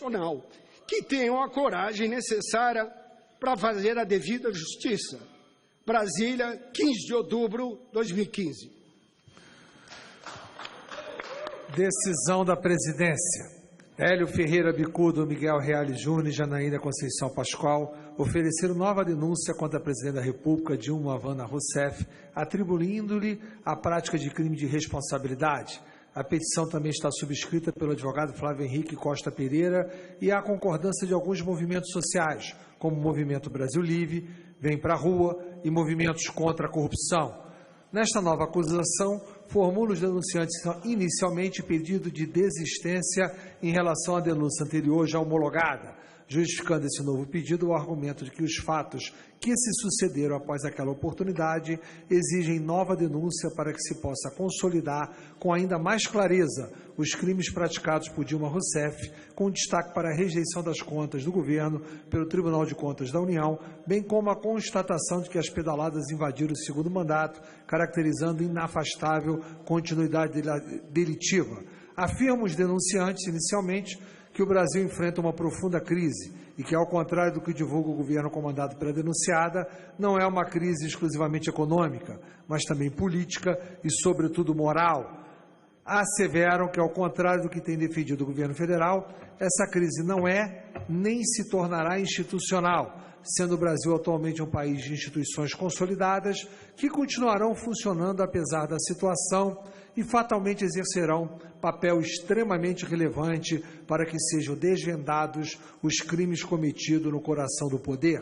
nacional, que tenham a coragem necessária para fazer a devida justiça. Brasília, 15 de outubro de 2015. Decisão da presidência. Hélio Ferreira Bicudo, Miguel Reale Júnior e Janaína Conceição Pascoal ofereceram nova denúncia contra a presidente da República, Dilma Havana Rousseff, atribuindo-lhe a prática de crime de responsabilidade. A petição também está subscrita pelo advogado Flávio Henrique Costa Pereira e há concordância de alguns movimentos sociais, como o Movimento Brasil Livre, Vem Pra Rua e movimentos contra a corrupção. Nesta nova acusação, formula os denunciantes inicialmente pedido de desistência em relação à denúncia anterior já homologada, justificando esse novo pedido o argumento de que os fatos que se sucederam após aquela oportunidade exigem nova denúncia para que se possa consolidar com ainda mais clareza os crimes praticados por Dilma Rousseff, com destaque para a rejeição das contas do governo pelo Tribunal de Contas da União, bem como a constatação de que as pedaladas invadiram o segundo mandato, caracterizando inafastável continuidade delitiva. Afirmam os denunciantes, inicialmente, que o Brasil enfrenta uma profunda crise e que, ao contrário do que divulga o governo comandado pela denunciada, não é uma crise exclusivamente econômica, mas também política e, sobretudo, moral. Asseveram que, ao contrário do que tem defendido o governo federal, essa crise não é nem se tornará institucional, sendo o Brasil atualmente um país de instituições consolidadas que continuarão funcionando apesar da situação e fatalmente exercerão papel extremamente relevante para que sejam desvendados os crimes cometidos no coração do poder.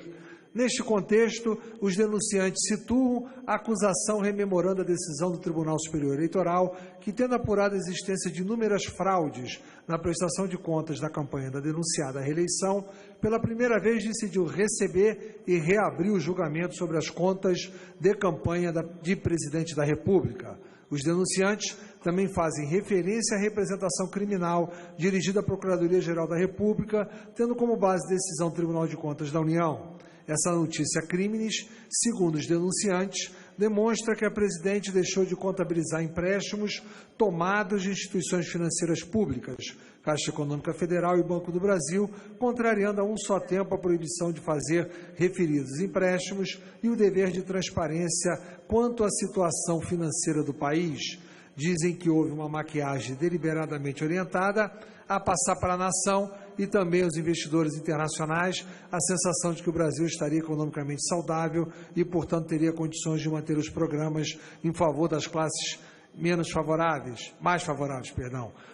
Neste contexto, os denunciantes situam a acusação rememorando a decisão do Tribunal Superior Eleitoral, que, tendo apurado a existência de inúmeras fraudes na prestação de contas da campanha da denunciada à reeleição, pela primeira vez decidiu receber e reabrir o julgamento sobre as contas de campanha de presidente da República. Os denunciantes também fazem referência à representação criminal dirigida à Procuradoria-Geral da República, tendo como base a decisão do Tribunal de Contas da União. Essa notícia criminis, segundo os denunciantes, demonstra que a presidente deixou de contabilizar empréstimos tomados de instituições financeiras públicas, Caixa Econômica Federal e Banco do Brasil, contrariando a um só tempo a proibição de fazer referidos empréstimos e o dever de transparência quanto à situação financeira do país. Dizem que houve uma maquiagem deliberadamente orientada a passar para a nação e também aos investidores internacionais a sensação de que o Brasil estaria economicamente saudável e, portanto, teria condições de manter os programas em favor das classes mais favoráveis,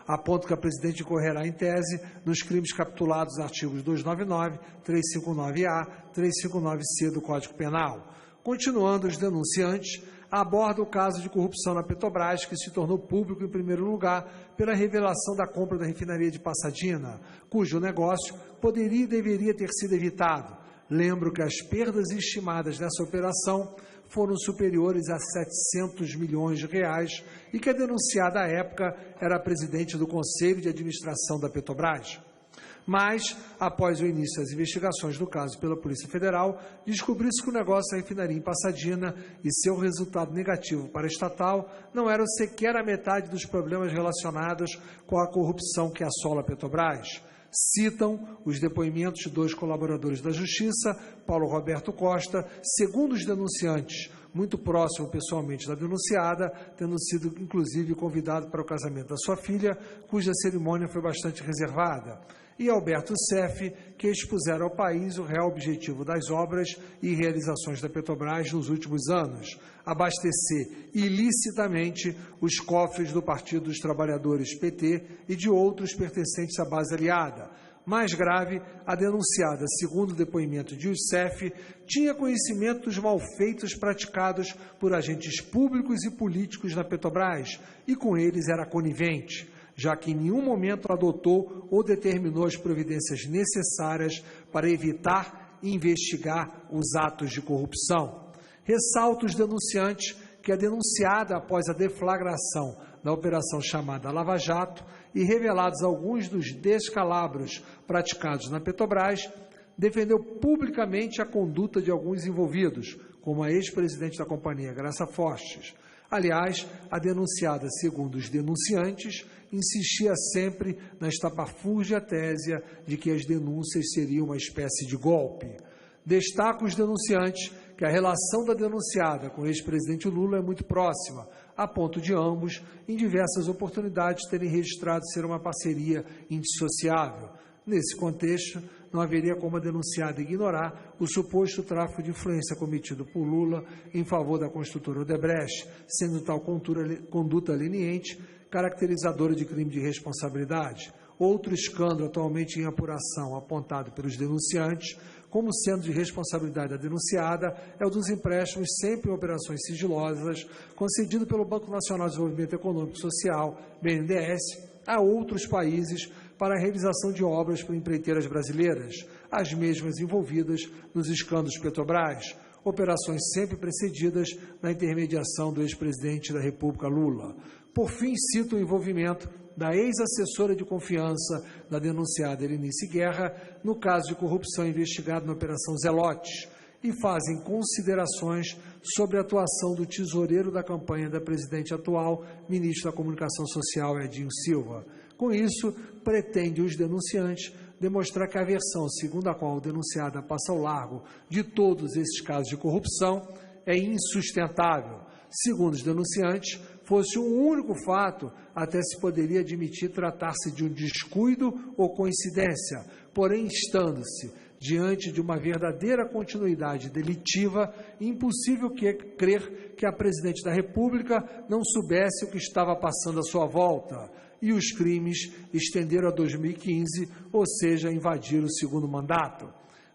a ponto que a presidente incorrerá em tese nos crimes capitulados nos artigos 299, 359-A, 359-C do Código Penal. Continuando, os denunciantes aborda o caso de corrupção na Petrobras, que se tornou público, em primeiro lugar, pela revelação da compra da refinaria de Passadina, cujo negócio poderia e deveria ter sido evitado. Lembro que as perdas estimadas nessa operação foram superiores a 700 milhões de reais e que a denunciada à época era a presidente do Conselho de Administração da Petrobras. Mas, após o início das investigações do caso pela Polícia Federal, descobriu-se que o negócio da refinaria em Passadina e seu resultado negativo para a estatal não eram sequer a metade dos problemas relacionados com a corrupção que assola a Petrobras. Citam os depoimentos de 2 colaboradores da Justiça, Paulo Roberto Costa, segundo os denunciantes, muito próximo pessoalmente da denunciada, tendo sido, inclusive, convidado para o casamento da sua filha, cuja cerimônia foi bastante reservada, e Alberto Seff, que expuseram ao país o real objetivo das obras e realizações da Petrobras nos últimos anos, abastecer ilicitamente os cofres do Partido dos Trabalhadores PT e de outros pertencentes à base aliada. Mais grave, a denunciada, segundo o depoimento de Youssef, tinha conhecimento dos malfeitos praticados por agentes públicos e políticos na Petrobras e com eles era conivente, já que em nenhum momento adotou ou determinou as providências necessárias para evitar e investigar os atos de corrupção. Ressalta os denunciantes que a denunciada, após a deflagração da operação chamada Lava Jato e revelados alguns dos descalabros praticados na Petrobras, defendeu publicamente a conduta de alguns envolvidos, como a ex-presidente da companhia, Graça Fortes. Aliás, a denunciada, segundo os denunciantes, insistia sempre na estapafúrdia tese de que as denúncias seriam uma espécie de golpe. Destaca os denunciantes que a relação da denunciada com o ex-presidente Lula é muito próxima, a ponto de ambos, em diversas oportunidades, terem registrado ser uma parceria indissociável. Nesse contexto, não haveria como a denunciada ignorar o suposto tráfico de influência cometido por Lula em favor da construtora Odebrecht, sendo tal conduta leniente caracterizadora de crime de responsabilidade. Outro escândalo atualmente em apuração apontado pelos denunciantes como sendo de responsabilidade da denunciada é o dos empréstimos sempre em operações sigilosas concedido pelo Banco Nacional de Desenvolvimento Econômico e Social, BNDES, a outros países para a realização de obras por empreiteiras brasileiras, as mesmas envolvidas nos escândalos Petrobras, operações sempre precedidas da intermediação do ex-presidente da República, Lula. Por fim, cito o envolvimento da ex-assessora de confiança da denunciada Elinice Guerra no caso de corrupção investigado na Operação Zelotes e fazem considerações sobre a atuação do tesoureiro da campanha da presidente atual, ministro da Comunicação Social, Edinho Silva. Com isso, pretende os denunciantes demonstrar que a versão segundo a qual o denunciada passa ao largo de todos esses casos de corrupção é insustentável. Segundo os denunciantes, fosse um único fato, até se poderia admitir tratar-se de um descuido ou coincidência, porém, estando-se diante de uma verdadeira continuidade delitiva, impossível crer que a presidente da República não soubesse o que estava passando à sua volta, e os crimes estenderam a 2015, ou seja, invadiram o segundo mandato.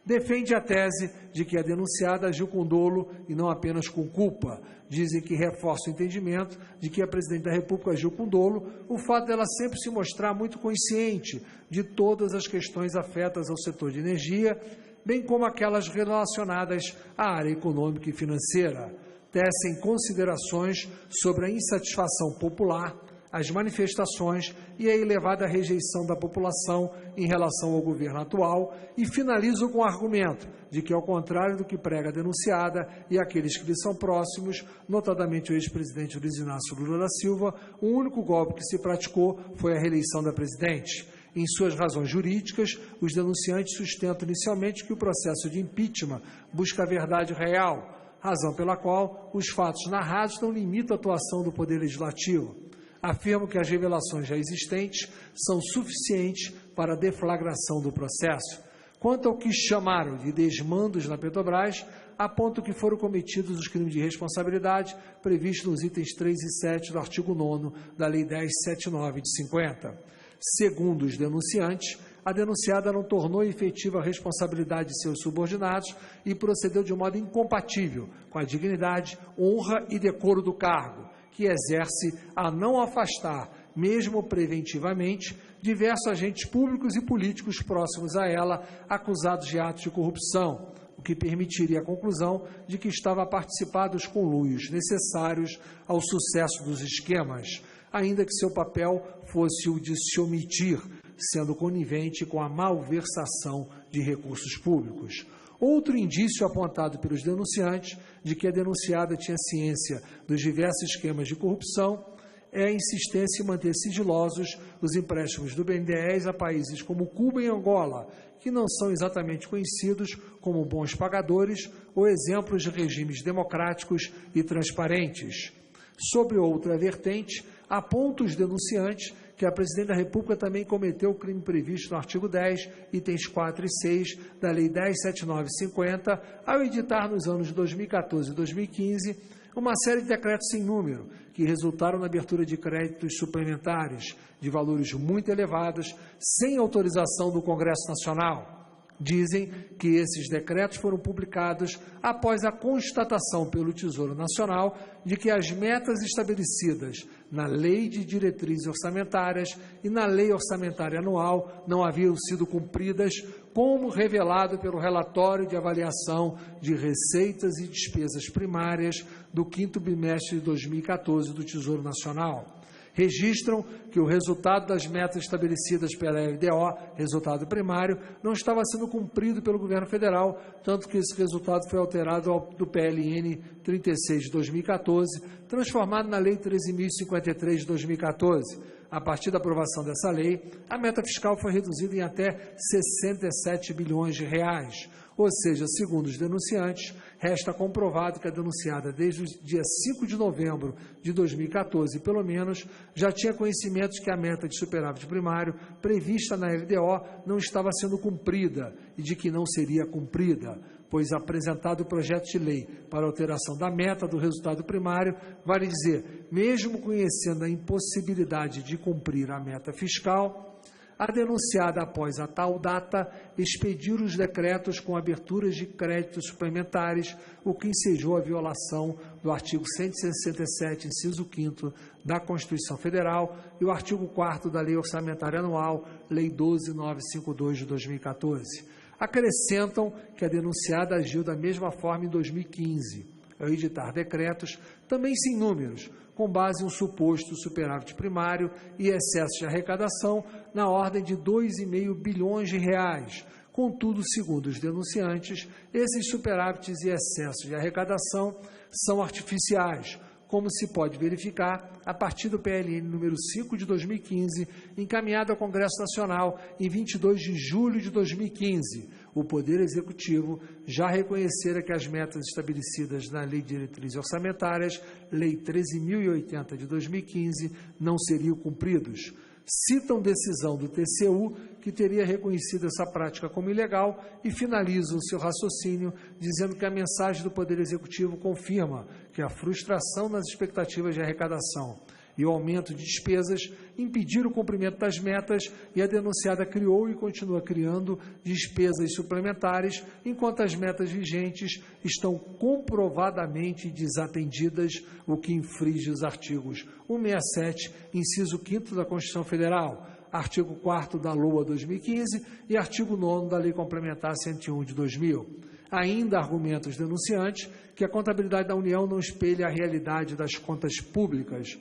Defende a tese de que a denunciada agiu com dolo e não apenas com culpa. Dizem que reforça o entendimento de que a presidente da República agiu com dolo o fato dela sempre se mostrar muito consciente de todas as questões afetas ao setor de energia, bem como aquelas relacionadas à área econômica e financeira. Tecem considerações sobre a insatisfação popular, as manifestações e a elevada rejeição da população em relação ao governo atual e finalizo com o argumento de que, ao contrário do que prega a denunciada e aqueles que lhe são próximos, notadamente o ex-presidente Luiz Inácio Lula da Silva, o único golpe que se praticou foi a reeleição da presidente. Em suas razões jurídicas, os denunciantes sustentam inicialmente que o processo de impeachment busca a verdade real, razão pela qual os fatos narrados não limitam a atuação do Poder Legislativo. Afirmo que as revelações já existentes são suficientes para a deflagração do processo. Quanto ao que chamaram de desmandos na Petrobras, aponto que foram cometidos os crimes de responsabilidade previstos nos itens 3 e 7 do artigo 9º da Lei 10.079 de 50. Segundo os denunciantes, a denunciada não tornou efetiva a responsabilidade de seus subordinados e procedeu de um modo incompatível com a dignidade, honra e decoro do cargo, que exerce a não afastar, mesmo preventivamente, diversos agentes públicos e políticos próximos a ela, acusados de atos de corrupção, o que permitiria a conclusão de que estava a participar dos conluios necessários ao sucesso dos esquemas, ainda que seu papel fosse o de se omitir, sendo conivente com a malversação de recursos públicos. Outro indício apontado pelos denunciantes de que a denunciada tinha ciência dos diversos esquemas de corrupção é a insistência em manter sigilosos os empréstimos do BNDES a países como Cuba e Angola, que não são exatamente conhecidos como bons pagadores ou exemplos de regimes democráticos e transparentes. Sobre outra vertente, aponta os denunciantes que a presidente da República também cometeu o crime previsto no artigo 10, itens 4 e 6 da Lei 10.079/50, ao editar nos anos de 2014 e 2015 uma série de decretos sem número, que resultaram na abertura de créditos suplementares de valores muito elevados, sem autorização do Congresso Nacional. Dizem que esses decretos foram publicados após a constatação pelo Tesouro Nacional de que as metas estabelecidas na Lei de Diretrizes Orçamentárias e na Lei Orçamentária Anual não haviam sido cumpridas, como revelado pelo relatório de avaliação de receitas e despesas primárias do 5º bimestre de 2014 do Tesouro Nacional. registram que o resultado das metas estabelecidas pela LDO, resultado primário, não estava sendo cumprido pelo governo federal, tanto que esse resultado foi alterado do PLN 36 de 2014, transformado na Lei 13.053 de 2014. A partir da aprovação dessa lei, a meta fiscal foi reduzida em até 67 bilhões de reais. Ou seja, segundo os denunciantes, resta comprovado que a denunciada desde o dia 5 de novembro de 2014, pelo menos, já tinha conhecimento de que a meta de superávit primário prevista na LDO não estava sendo cumprida e de que não seria cumprida, pois apresentado o projeto de lei para alteração da meta do resultado primário, vale dizer, mesmo conhecendo a impossibilidade de cumprir a meta fiscal, a denunciada, após a tal data, expediu os decretos com aberturas de créditos suplementares, o que ensejou a violação do artigo 167, inciso 5º da Constituição Federal e o artigo 4º da Lei Orçamentária Anual, Lei 12.952 de 2014. Acrescentam que a denunciada agiu da mesma forma em 2015, ao editar decretos, também sem números, com base em um suposto superávit primário e excesso de arrecadação na ordem de 2,5 bilhões de reais. Contudo, segundo os denunciantes, esses superávites e excessos de arrecadação são artificiais, como se pode verificar a partir do PLN número 5 de 2015, encaminhado ao Congresso Nacional em 22 de julho de 2015. O Poder Executivo já reconhecera que as metas estabelecidas na Lei de Diretrizes Orçamentárias, Lei 13.080 de 2015, não seriam cumpridos. Citam decisão do TCU, que teria reconhecido essa prática como ilegal, e finalizam seu raciocínio dizendo que a mensagem do Poder Executivo confirma que a frustração nas expectativas de arrecadação e o aumento de despesas impediram o cumprimento das metas e a denunciada criou e continua criando despesas suplementares, enquanto as metas vigentes estão comprovadamente desatendidas, o que infringe os artigos 167, inciso 5º da Constituição Federal, artigo 4º da LOA 2015 e artigo 9º da Lei Complementar 101 de 2000. Ainda argumentam os denunciantes que a contabilidade da União não espelha a realidade das contas públicas,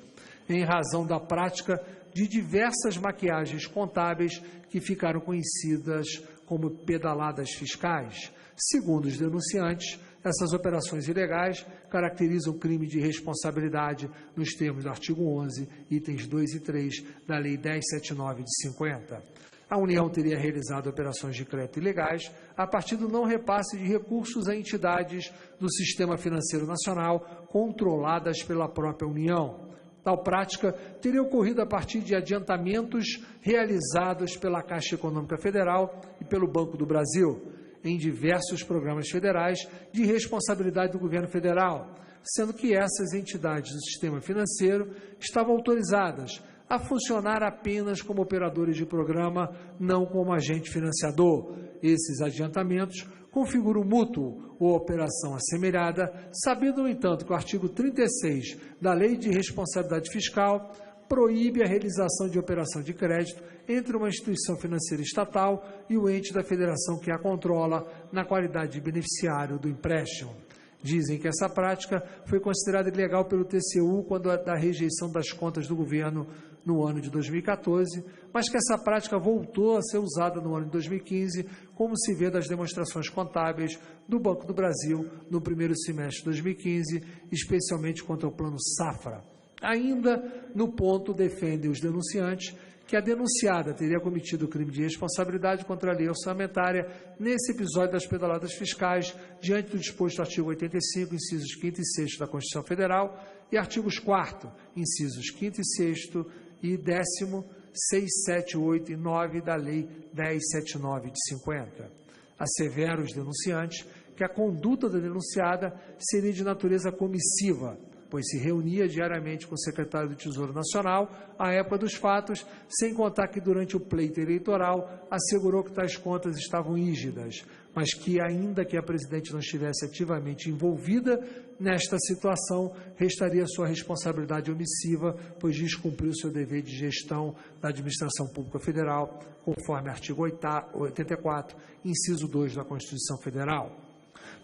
em razão da prática de diversas maquiagens contábeis que ficaram conhecidas como pedaladas fiscais. Segundo os denunciantes, essas operações ilegais caracterizam crime de responsabilidade nos termos do artigo 11, itens 2 e 3 da Lei 10.079 de 50. A União teria realizado operações de crédito ilegais a partir do não repasse de recursos a entidades do Sistema Financeiro Nacional controladas pela própria União. Tal prática teria ocorrido a partir de adiantamentos realizados pela Caixa Econômica Federal e pelo Banco do Brasil, em diversos programas federais de responsabilidade do governo federal, sendo que essas entidades do sistema financeiro estavam autorizadas a funcionar apenas como operadores de programa, não como agente financiador. Esses adiantamentos configuram mútuo ou operação assemelhada, sabendo, no entanto, que o artigo 36 da Lei de Responsabilidade Fiscal proíbe a realização de operação de crédito entre uma instituição financeira estatal e o ente da federação que a controla na qualidade de beneficiário do empréstimo. Dizem que essa prática foi considerada ilegal pelo TCU quando da rejeição das contas do governo no ano de 2014, mas que essa prática voltou a ser usada no ano de 2015, como se vê das demonstrações contábeis do Banco do Brasil no primeiro semestre de 2015, especialmente quanto ao Plano Safra. Ainda no ponto, defendem os denunciantes que a denunciada teria cometido o crime de responsabilidade contra a lei orçamentária nesse episódio das pedaladas fiscais, diante do disposto artigo 85, incisos 5º e 6º da Constituição Federal e artigos 4º, incisos 5º e 6º e 10º, 6, 7, 8 e 9 da Lei 10.079 de 50. Asseveram os denunciantes que a conduta da denunciada seria de natureza comissiva, pois se reunia diariamente com o secretário do Tesouro Nacional à época dos fatos, sem contar que durante o pleito eleitoral assegurou que tais contas estavam rígidas, mas que, ainda que a presidente não estivesse ativamente envolvida nesta situação, restaria sua responsabilidade omissiva, pois descumpriu seu dever de gestão da Administração Pública Federal, conforme artigo 84, inciso 2 da Constituição Federal.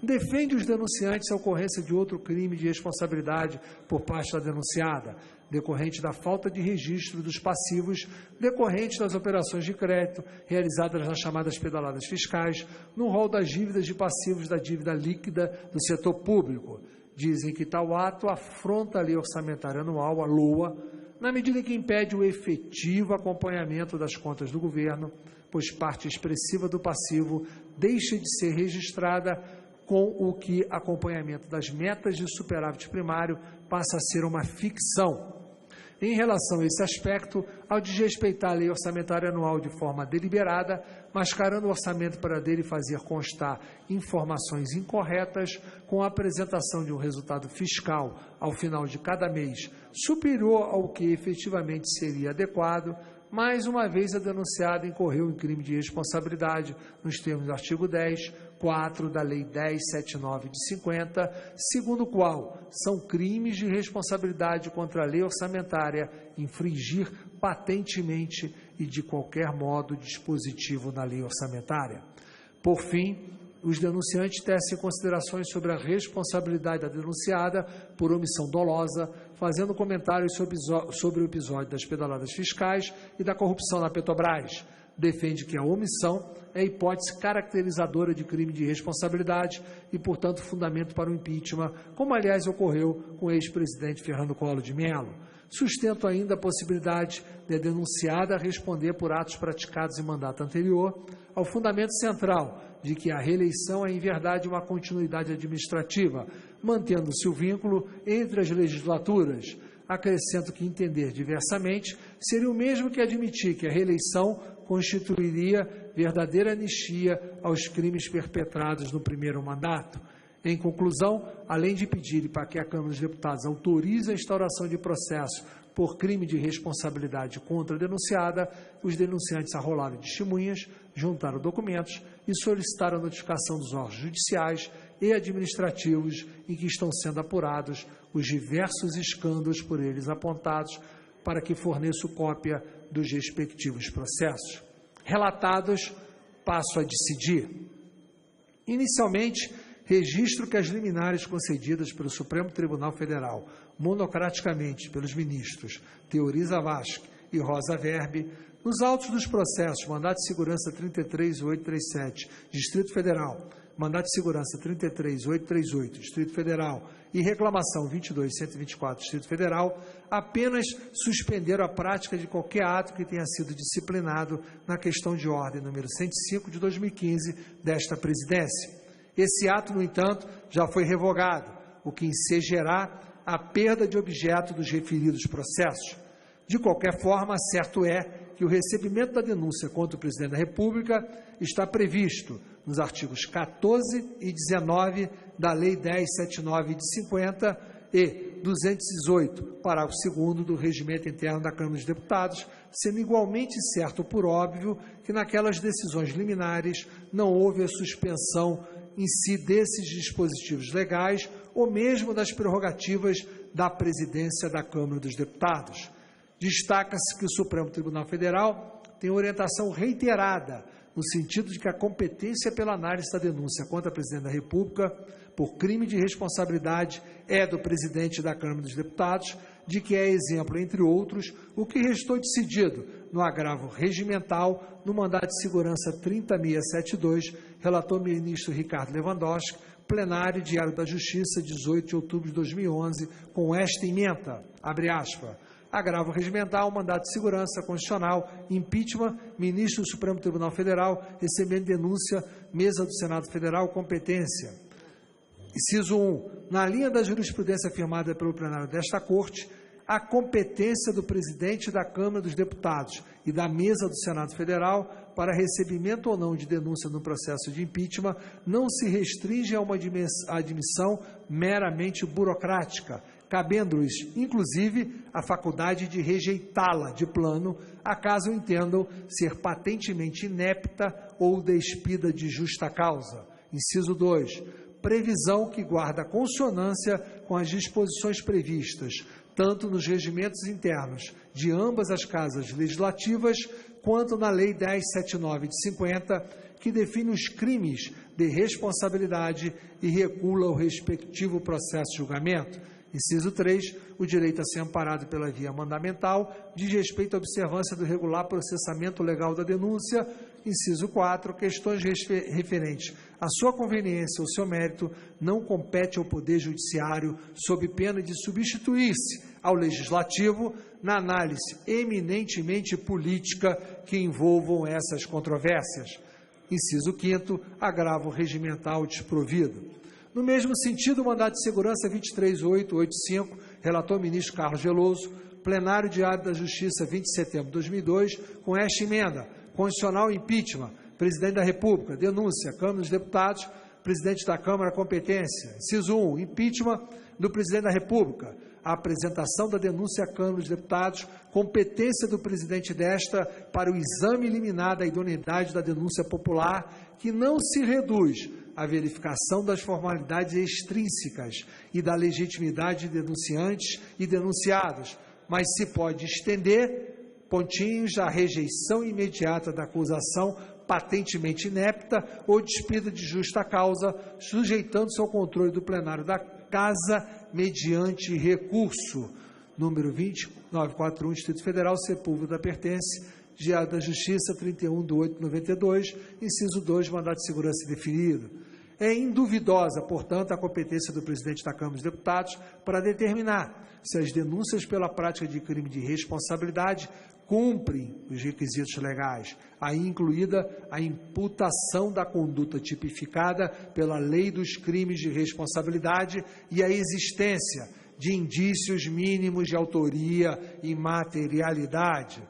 Defende os denunciantes a ocorrência de outro crime de responsabilidade por parte da denunciada, decorrente da falta de registro dos passivos decorrentes das operações de crédito realizadas nas chamadas pedaladas fiscais, no rol das dívidas de passivos da dívida líquida do setor público. Dizem que tal ato afronta a lei orçamentária anual, a LOA, na medida em que impede o efetivo acompanhamento das contas do governo, pois parte expressiva do passivo deixa de ser registrada, com o que acompanhamento das metas de superávit primário passa a ser uma ficção. Em relação a esse aspecto, ao desrespeitar a lei orçamentária anual de forma deliberada, mascarando o orçamento para dele fazer constar informações incorretas, com a apresentação de um resultado fiscal ao final de cada mês superior ao que efetivamente seria adequado, mais uma vez a denunciada incorreu em crime de responsabilidade nos termos do artigo 10(4) da Lei 10.79 de 50, segundo o qual são crimes de responsabilidade contra a lei orçamentária infringir patentemente e de qualquer modo dispositivo na lei orçamentária. Por fim, os denunciantes tecem considerações sobre a responsabilidade da denunciada por omissão dolosa, fazendo comentários sobre o episódio das pedaladas fiscais e da corrupção na Petrobras. Defende que a omissão é hipótese caracterizadora de crime de responsabilidade e, portanto, fundamento para o impeachment, como, aliás, ocorreu com o ex-presidente Fernando Collor de Mello. Sustento ainda a possibilidade de a denunciada responder por atos praticados em mandato anterior, ao fundamento central de que a reeleição é, em verdade, uma continuidade administrativa, mantendo-se o vínculo entre as legislaturas. Acrescento que entender diversamente seria o mesmo que admitir que a reeleição constituiria verdadeira anistia aos crimes perpetrados no primeiro mandato. Em conclusão, além de pedir para que a Câmara dos Deputados autorize a instauração de processo por crime de responsabilidade contra a denunciada, os denunciantes arrolaram testemunhas, juntaram documentos e solicitaram a notificação dos órgãos judiciais e administrativos em que estão sendo apurados os diversos escândalos por eles apontados, para que forneçam cópia dos respectivos processos. Relatados, passo a decidir. Inicialmente, registro que as liminares concedidas pelo Supremo Tribunal Federal, monocraticamente pelos ministros Teori Zavascki e Rosa Weber, nos autos dos processos Mandato de Segurança 33.837, Distrito Federal, Mandato de Segurança 33.838, Distrito Federal e Reclamação 22.124, Distrito Federal, apenas suspenderam a prática de qualquer ato que tenha sido disciplinado na questão de ordem número 105 de 2015 desta presidência. Esse ato, no entanto, já foi revogado, o que ensejará a perda de objeto dos referidos processos. De qualquer forma, certo é que o recebimento da denúncia contra o Presidente da República está previsto nos artigos 14 e 19 da Lei 10.79 de 50 e 218, parágrafo 2º do Regimento Interno da Câmara dos Deputados, sendo igualmente certo por óbvio que naquelas decisões liminares não houve a suspensão em si desses dispositivos legais ou mesmo das prerrogativas da presidência da Câmara dos Deputados. Destaca-se que o Supremo Tribunal Federal tem orientação reiterada no sentido de que a competência pela análise da denúncia contra a Presidente da República por crime de responsabilidade é do Presidente da Câmara dos Deputados, de que é exemplo, entre outros, o que restou decidido no agravo regimental no Mandato de Segurança 30.672, relator ministro Ricardo Lewandowski, plenário Diário da Justiça, 18 de outubro de 2011, com esta ementa, abre aspas, agravo regimental, mandato de segurança constitucional, impeachment, ministro do Supremo Tribunal Federal, recebendo denúncia, mesa do Senado Federal, competência. Inciso 1. Na linha da jurisprudência afirmada pelo plenário desta Corte, a competência do presidente da Câmara dos Deputados e da mesa do Senado Federal para recebimento ou não de denúncia no processo de impeachment não se restringe a uma admissão meramente burocrática, cabendo-lhes, inclusive, a faculdade de rejeitá-la de plano, acaso entendam ser patentemente inepta ou despida de justa causa. Inciso 2. Previsão que guarda consonância com as disposições previstas, tanto nos regimentos internos de ambas as casas legislativas, quanto na Lei 10.79 de 50, que define os crimes de responsabilidade e regula o respectivo processo de julgamento. Inciso 3, o direito a ser amparado pela via mandamental diz respeito à observância do regular processamento legal da denúncia. Inciso 4, questões referentes à sua conveniência ou seu mérito não compete ao Poder Judiciário, sob pena de substituir-se ao Legislativo na análise eminentemente política que envolvam essas controvérsias. Inciso 5º, agravo regimental desprovido. No mesmo sentido, o mandado de segurança 23885, relator ministro Carlos Veloso, plenário diário da Justiça 20 de setembro de 2002, com esta emenda: condicional impeachment, presidente da República, denúncia, Câmara dos Deputados, presidente da Câmara, competência. Inciso 1, impeachment do presidente da República, a apresentação da denúncia à Câmara dos Deputados, competência do presidente desta para o exame liminar da idoneidade da denúncia popular, que não se reduz à verificação das formalidades extrínsecas e da legitimidade de denunciantes e denunciados, mas se pode estender, pontinhos, à rejeição imediata da acusação patentemente inepta ou despida de justa causa, sujeitando-se ao controle do plenário da Casa mediante recurso. Número 20941, Distrito Federal, Sepúlveda pertence, Diário da Justiça, 31/8/92, inciso 2, mandado de segurança definido. É induvidosa, portanto, a competência do presidente da Câmara dos Deputados para determinar se as denúncias pela prática de crime de responsabilidade cumprem os requisitos legais, aí incluída a imputação da conduta tipificada pela Lei dos Crimes de Responsabilidade e a existência de indícios mínimos de autoria e materialidade.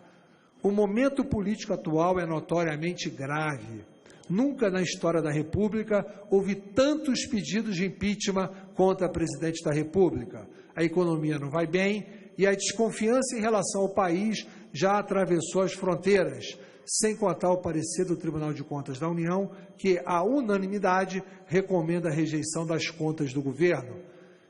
O momento político atual é notoriamente grave. Nunca na história da República houve tantos pedidos de impeachment contra a presidente da República. A economia não vai bem e a desconfiança em relação ao país já atravessou as fronteiras, sem contar o parecer do Tribunal de Contas da União, que, à unanimidade, recomenda a rejeição das contas do governo.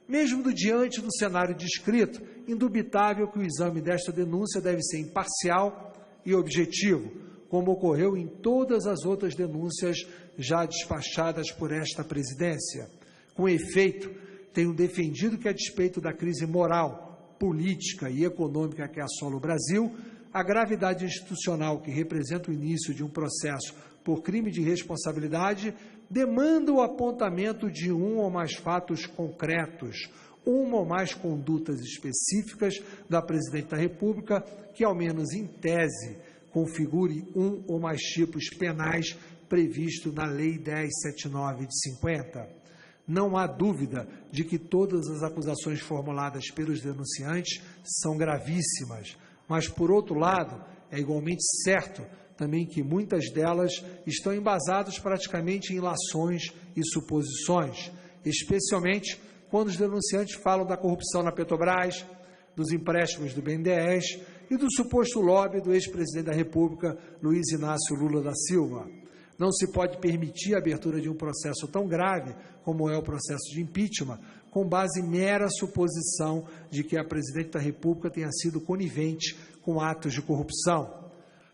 Mesmo diante do cenário descrito, indubitável que o exame desta denúncia deve ser imparcial e objetivo, como ocorreu em todas as outras denúncias já despachadas por esta presidência. Com efeito, tenho defendido que, a despeito da crise moral, política e econômica que assola o Brasil, a gravidade institucional que representa o início de um processo por crime de responsabilidade demanda o apontamento de um ou mais fatos concretos, uma ou mais condutas específicas da Presidente da República que, ao menos em tese, configure um ou mais tipos penais previsto na Lei 1079 de 50. Não há dúvida de que todas as acusações formuladas pelos denunciantes são gravíssimas, mas, por outro lado, é igualmente certo também que muitas delas estão embasadas praticamente em ilações e suposições, especialmente quando os denunciantes falam da corrupção na Petrobras, dos empréstimos do BNDES e do suposto lobby do ex-presidente da República, Luiz Inácio Lula da Silva. Não se pode permitir a abertura de um processo tão grave como é o processo de impeachment, com base em mera suposição de que a Presidente da República tenha sido conivente com atos de corrupção.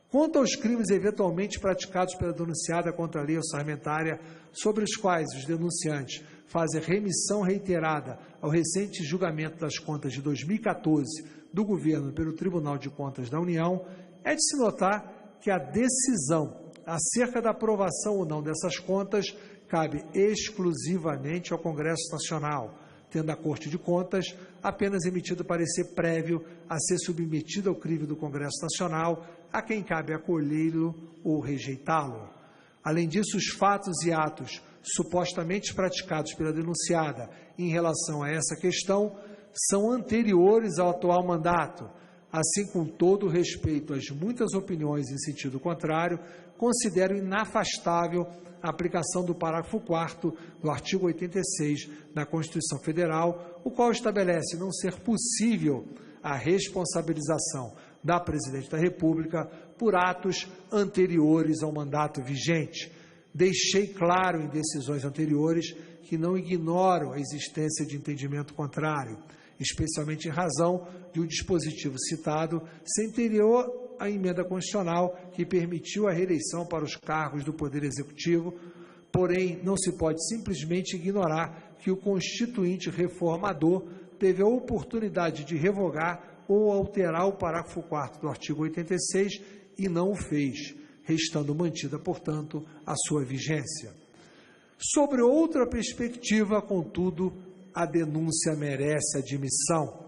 Quanto aos crimes eventualmente praticados pela denunciada contra a lei orçamentária, sobre os quais os denunciantes fazem remissão reiterada ao recente julgamento das contas de 2014 do governo pelo Tribunal de Contas da União, é de se notar que a decisão acerca da aprovação ou não dessas contas cabe exclusivamente ao Congresso Nacional, tendo a Corte de Contas apenas emitido parecer prévio a ser submetido ao crivo do Congresso Nacional, a quem cabe acolhê-lo ou rejeitá-lo. Além disso, os fatos e atos supostamente praticados pela denunciada em relação a essa questão são anteriores ao atual mandato. Assim, com todo o respeito às muitas opiniões em sentido contrário, considero inafastável a aplicação do parágrafo 4º do artigo 86 da Constituição Federal, o qual estabelece não ser possível a responsabilização da Presidente da República por atos anteriores ao mandato vigente. Deixei claro em decisões anteriores que não ignoro a existência de entendimento contrário, especialmente em razão de um dispositivo citado ser anterior à emenda constitucional que permitiu a reeleição para os cargos do Poder Executivo, porém não se pode simplesmente ignorar que o Constituinte reformador teve a oportunidade de revogar ou alterar o parágrafo 4º do artigo 86 e não o fez, restando mantida, portanto, a sua vigência. Sobre outra perspectiva, contudo, a denúncia merece admissão.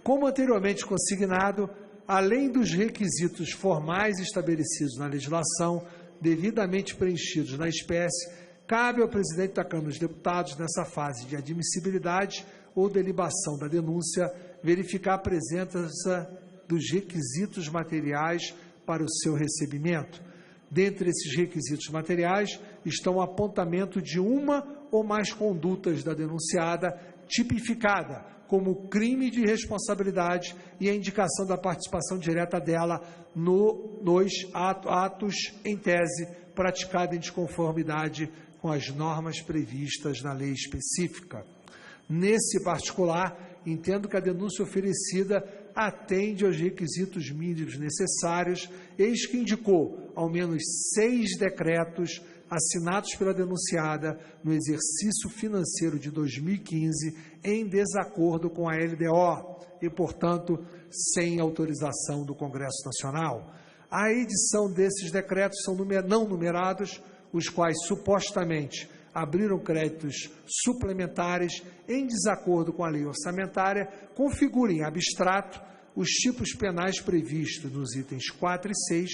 Como anteriormente consignado, além dos requisitos formais estabelecidos na legislação, devidamente preenchidos na espécie, cabe ao presidente da Câmara dos Deputados, nessa fase de admissibilidade ou delibação da denúncia, verificar a presença dos requisitos materiais para o seu recebimento. Dentre esses requisitos materiais estão o apontamento de uma ou mais condutas da denunciada tipificada como crime de responsabilidade e a indicação da participação direta dela nos atos em tese praticada em desconformidade com as normas previstas na lei específica. Nesse particular, entendo que a denúncia oferecida atende aos requisitos mínimos necessários, eis que indicou ao menos 6 decretos assinados pela denunciada no exercício financeiro de 2015 em desacordo com a LDO e, portanto, sem autorização do Congresso Nacional. A edição desses decretos são não numerados, os quais supostamente abriram créditos suplementares em desacordo com a lei orçamentária, configura em abstrato os tipos penais previstos nos itens 4 e 6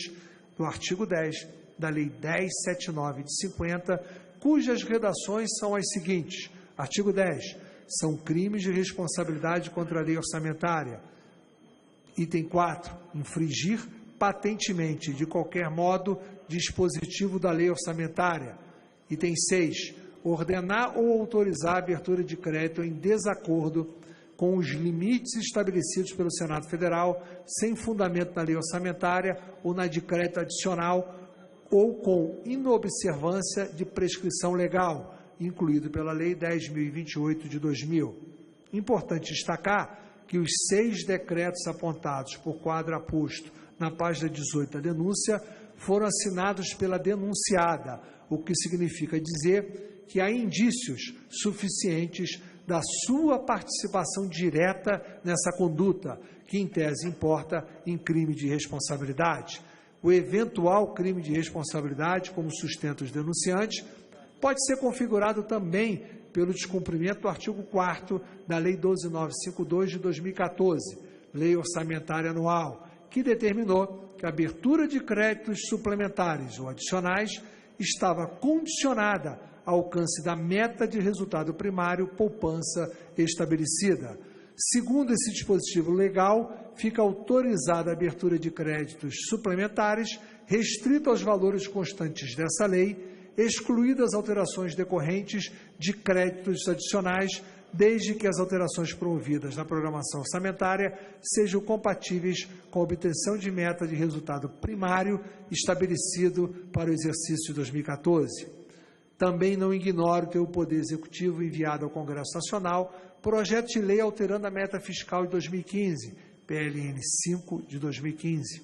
do artigo 10 da Lei 10.79 de 50, cujas redações são as seguintes. Artigo 10. São crimes de responsabilidade contra a lei orçamentária. Item 4. Infringir patentemente, de qualquer modo, dispositivo da lei orçamentária. Item 6. Ordenar ou autorizar a abertura de crédito em desacordo com os limites estabelecidos pelo Senado Federal, sem fundamento na lei orçamentária ou na de crédito adicional, ou com inobservância de prescrição legal, incluído pela Lei 10.028 de 2000. Importante destacar que os 6 decretos apontados por quadro aposto na página 18 da denúncia foram assinados pela denunciada, o que significa dizer que há indícios suficientes da sua participação direta nessa conduta, que em tese importa em crime de responsabilidade. O eventual crime de responsabilidade, como sustenta os denunciantes, pode ser configurado também pelo descumprimento do artigo 4º da Lei 12.952 de 2014, Lei Orçamentária Anual, que determinou que a abertura de créditos suplementares ou adicionais estava condicionada ao alcance da meta de resultado primário poupança estabelecida. Segundo esse dispositivo legal, fica autorizada a abertura de créditos suplementares, restrita aos valores constantes dessa lei, excluídas alterações decorrentes de créditos adicionais, desde que as alterações promovidas na programação orçamentária sejam compatíveis com a obtenção de meta de resultado primário estabelecido para o exercício de 2014. Também não ignoro que o Poder Executivo enviado ao Congresso Nacional projeto de lei alterando a meta fiscal de 2015, PLN 5 de 2015.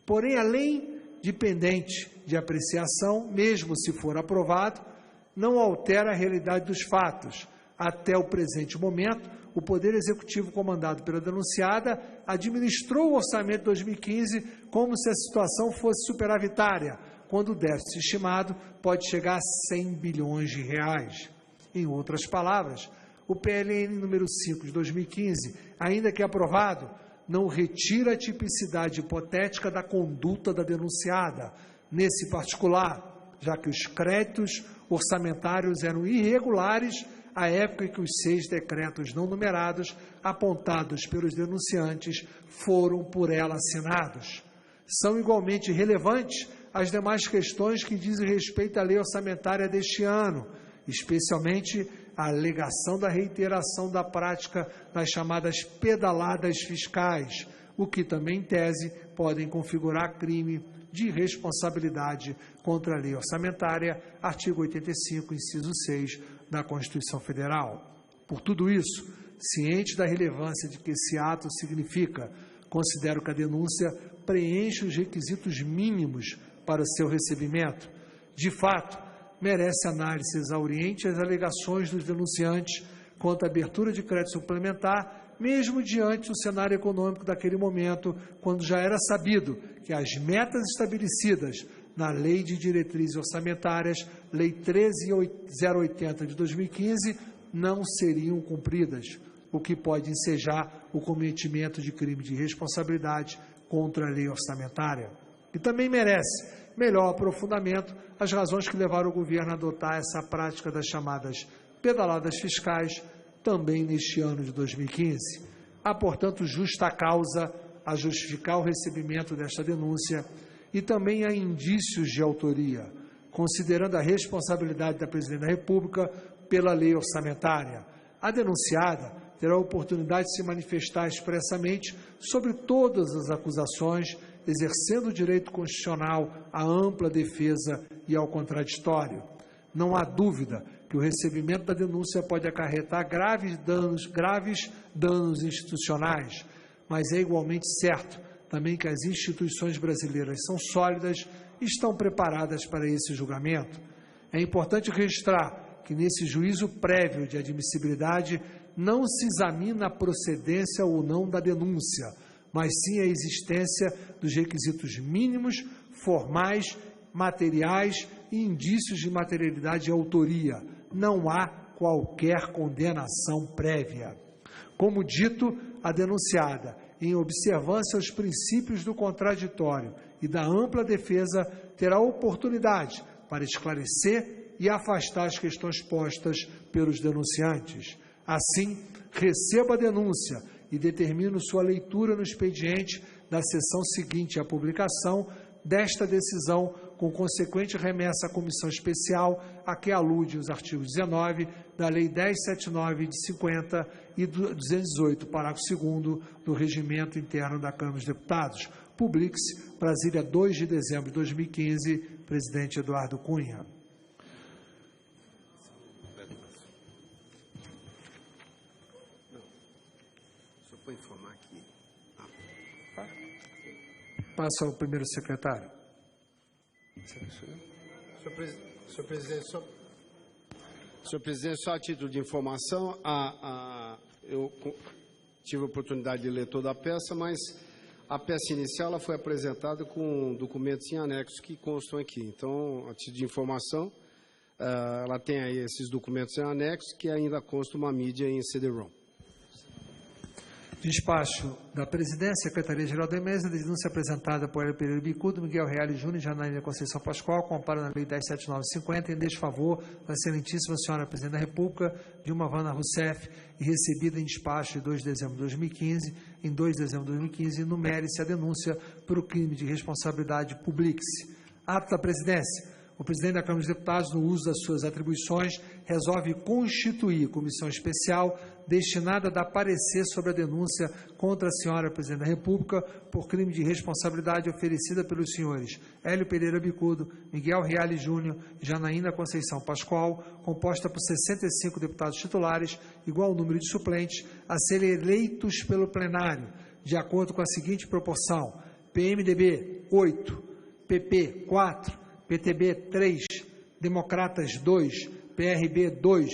Porém, além de pendente de apreciação, mesmo se for aprovado, não altera a realidade dos fatos. Até o presente momento, o Poder Executivo, comandado pela denunciada, administrou o orçamento de 2015 como se a situação fosse superavitária, quando o déficit estimado pode chegar a 100 bilhões de reais. Em outras palavras, o PLN número 5 de 2015, ainda que aprovado, não retira a tipicidade hipotética da conduta da denunciada, nesse particular, já que os créditos orçamentários eram irregulares à época em que os 6 decretos não numerados apontados pelos denunciantes foram por ela assinados. São igualmente relevantes as demais questões que dizem respeito à lei orçamentária deste ano, especialmente a alegação da reiteração da prática das chamadas pedaladas fiscais, o que também, em tese, podem configurar crime de responsabilidade contra a lei orçamentária, artigo 85, inciso 6 da Constituição Federal. Por tudo isso, ciente da relevância de que esse ato significa, considero que a denúncia preenche os requisitos mínimos para seu recebimento. De fato, merece análise exauriente as alegações dos denunciantes, quanto à abertura de crédito suplementar, mesmo diante do cenário econômico daquele momento, quando já era sabido que as metas estabelecidas na Lei de Diretrizes Orçamentárias, Lei 13.080 de 2015, não seriam cumpridas, o que pode ensejar o cometimento de crime de responsabilidade contra a lei orçamentária. E também merece melhor aprofundamento as razões que levaram o governo a adotar essa prática das chamadas pedaladas fiscais também neste ano de 2015. Há, portanto, justa causa a justificar o recebimento desta denúncia e também há indícios de autoria, considerando a responsabilidade da Presidente da República pela lei orçamentária. A denunciada terá a oportunidade de se manifestar expressamente sobre todas as acusações, exercendo o direito constitucional à ampla defesa e ao contraditório. Não há dúvida que o recebimento da denúncia pode acarretar graves danos institucionais, mas é igualmente certo também que as instituições brasileiras são sólidas e estão preparadas para esse julgamento. É importante registrar que nesse juízo prévio de admissibilidade não se examina a procedência ou não da denúncia, mas sim a existência dos requisitos mínimos, formais, materiais e indícios de materialidade e autoria. Não há qualquer condenação prévia. Como dito, a denunciada, em observância aos princípios do contraditório e da ampla defesa, terá oportunidade para esclarecer e afastar as questões postas pelos denunciantes. Assim, receba a denúncia e determino sua leitura no expediente da sessão seguinte à publicação desta decisão, com consequente remessa à comissão especial a que alude os artigos 19 da Lei 10.79 de 50 e 218, parágrafo 2º do Regimento Interno da Câmara dos Deputados. Publique-se, Brasília, 2 de dezembro de 2015, presidente Eduardo Cunha. Vou informar aqui. Passa ao primeiro secretário. Senhor presidente, só a título de informação, eu tive a oportunidade de ler toda a peça, mas a peça inicial ela foi apresentada com documentos em anexo que constam aqui. Então, a título de informação, ela tem aí esses documentos em anexo que ainda consta uma mídia em CD-ROM. Despacho da Presidência, Secretaria-Geral da Mesa, denúncia apresentada por Hélio Pereira Bicudo, Miguel Reale Júnior e Janaína Conceição Pascoal, compara na Lei 10.7950, em desfavor da Excelentíssima Senhora Presidente da República, Dilma Vana Rousseff, e recebida em despacho de 2 de dezembro de 2015, em 2 de dezembro de 2015, enumere-se a denúncia por o crime de responsabilidade publique-se. Ato da Presidência. O presidente da Câmara dos Deputados, no uso das suas atribuições, resolve constituir comissão especial destinada a dar parecer sobre a denúncia contra a senhora Presidente da República por crime de responsabilidade oferecida pelos senhores Hélio Pereira Bicudo, Miguel Reale Júnior e Janaína Conceição Pascoal, composta por 65 deputados titulares, igual número de suplentes, a serem eleitos pelo plenário, de acordo com a seguinte proporção: PMDB, 8, PP, 4, PTB 3, Democratas 2, PRB 2,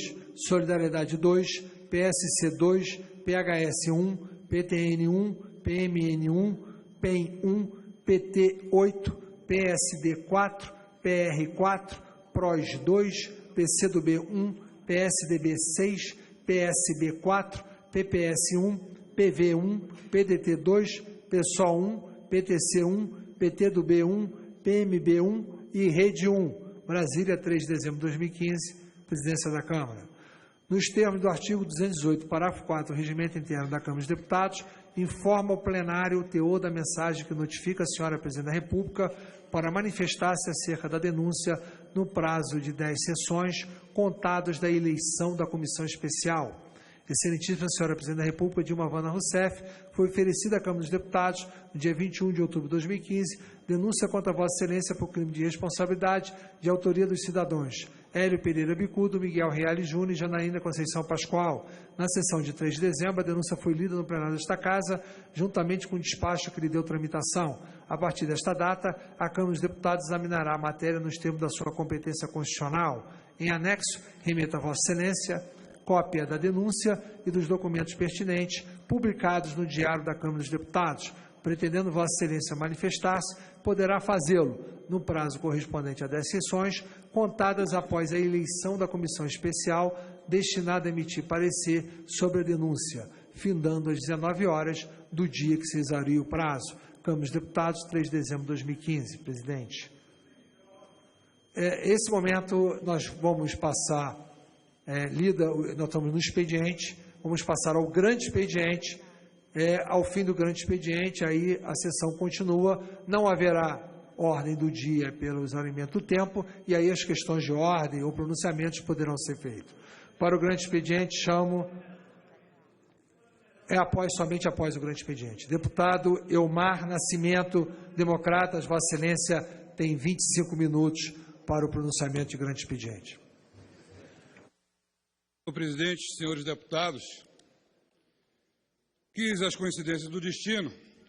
Solidariedade 2, PSC 2, PHS 1, PTN 1, PMN 1, PEN 1, PT 8, PSD 4, PR 4, PROS 2, PCdoB 1, PSDB 6, PSB 4, PPS 1, PV 1, PDT 2, PSOL 1, PTC 1, PTdoB 1, PMB 1, e Rede 1, Brasília, 3 de dezembro de 2015, Presidência da Câmara. Nos termos do artigo 218, parágrafo 4 do Regimento Interno da Câmara dos Deputados, informa ao plenário o teor da mensagem que notifica a senhora Presidente da República para manifestar-se acerca da denúncia no prazo de 10 sessões, contados da eleição da comissão especial. Excelentíssima senhora Presidente da República, Dilma Vana Rousseff, foi oferecida à Câmara dos Deputados, no dia 21 de outubro de 2015, denúncia contra Vossa Excelência por crime de responsabilidade de autoria dos cidadãos Hélio Pereira Bicudo, Miguel Reale Júnior e Janaína Conceição Pascoal. Na sessão de 3 de dezembro, a denúncia foi lida no plenário desta Casa, juntamente com o despacho que lhe deu tramitação. A partir desta data, a Câmara dos Deputados examinará a matéria nos termos da sua competência constitucional. Em anexo, remeta a Vossa Excelência cópia da denúncia e dos documentos pertinentes publicados no Diário da Câmara dos Deputados. Pretendendo Vossa Excelência manifestar-se, poderá fazê-lo no prazo correspondente a 10 sessões, contadas após a eleição da comissão especial destinada a emitir parecer sobre a denúncia, findando às 19 horas do dia que se exauriu o prazo. Câmara dos Deputados, 3 de dezembro de 2015. Presidente. Esse momento nós vamos passar, nós estamos no expediente, vamos passar ao grande expediente. Ao fim do grande expediente, aí a sessão continua, não haverá ordem do dia pelo exaurimento do tempo, e aí as questões de ordem ou pronunciamentos poderão ser feitos. Para o grande expediente, chamo... somente após o grande expediente. Deputado Elmar Nascimento, Democratas, Vossa Excelência tem 25 minutos para o pronunciamento de grande expediente. Senhor presidente, senhores deputados, quis as coincidências do destino